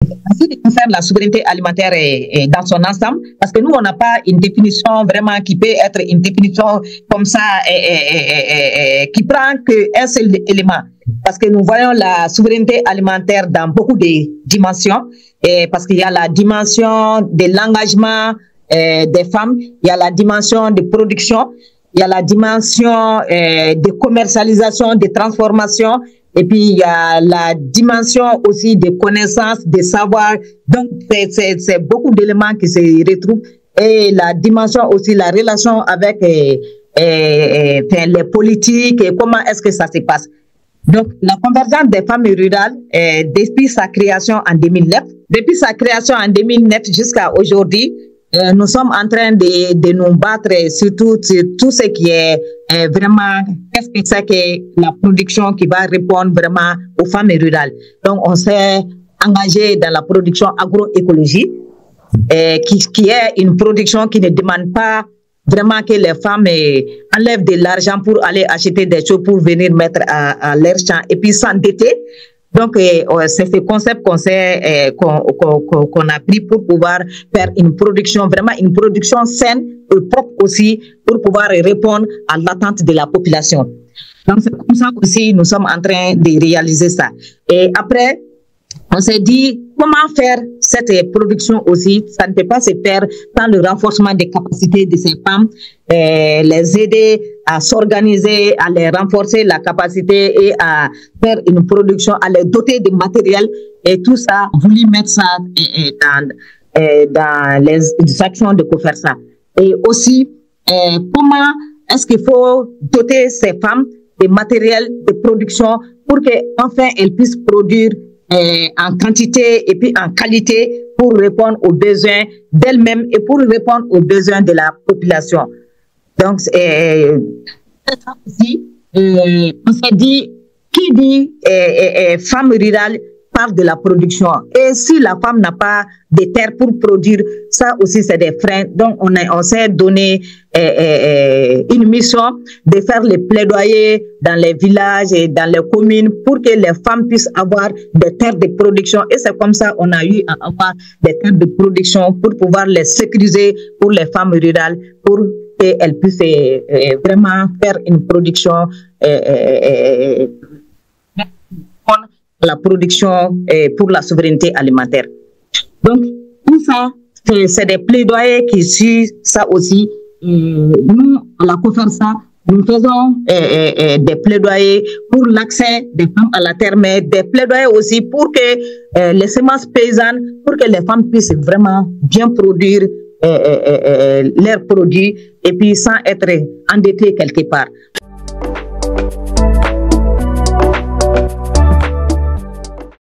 En ce qui concerne la souveraineté alimentaire dans son ensemble, parce que nous, on n'a pas une définition vraiment qui peut être une définition comme ça, qui prend qu'un seul élément. Parce que nous voyons la souveraineté alimentaire dans beaucoup de dimensions, parce qu'il y a la dimension de l'engagement des femmes, il y a la dimension de production, il y a la dimension de commercialisation, de transformation, et puis il y a la dimension aussi de connaissances, de savoir. Donc c'est beaucoup d'éléments qui se retrouvent, et la dimension aussi, la relation avec les politiques et comment est-ce que ça se passe. Donc la convergence des femmes rurales, depuis sa création en 2009, jusqu'à aujourd'hui, nous sommes en train de nous battre sur tout ce qui est vraiment, qu'est-ce que c'est que la production qui va répondre vraiment aux femmes rurales. Donc, on s'est engagé dans la production agroécologique, qui est une production qui ne demande pas vraiment que les femmes enlèvent de l'argent pour aller acheter des choses pour venir mettre à leur champ et puis s'endetter. Donc, c'est ce concept qu'on a pris pour pouvoir faire une production, vraiment une production saine et propre aussi, pour pouvoir répondre à l'attente de la population. Donc, c'est comme ça aussi nous sommes en train de réaliser ça. Et après, on s'est dit, comment faire cette production aussi? Ça ne peut pas se faire sans le renforcement des capacités de ces femmes, les aider à s'organiser, à les renforcer la capacité et à faire une production, à les doter de matériel, et tout ça, voulu mettre ça dans les actions de faire ça. Et aussi, comment est-ce qu'il faut doter ces femmes de matériel de production pour qu'enfin elles puissent produire en quantité et puis en qualité pour répondre aux besoins d'elles-mêmes et pour répondre aux besoins de la population. Donc, aussi, on s'est dit, qui dit femme rurale parle de la production. Et si la femme n'a pas de terre pour produire, ça aussi c'est des freins. Donc, on s'est donné une mission de faire les plaidoyers dans les villages et dans les communes pour que les femmes puissent avoir des terres de production. Et c'est comme ça qu'on a eu à avoir des terres de production pour pouvoir les sécuriser pour les femmes rurales, pour qu'elles puissent vraiment faire une production la production pour la souveraineté alimentaire. Donc, tout ça, c'est des plaidoyers qui suivent ça aussi. Nous, à la COFERSA, nous faisons des plaidoyers pour l'accès des femmes à la terre, mais des plaidoyers aussi pour que les semences paysannes, pour que les femmes puissent vraiment bien produire leurs produits et puis sans être endettées quelque part.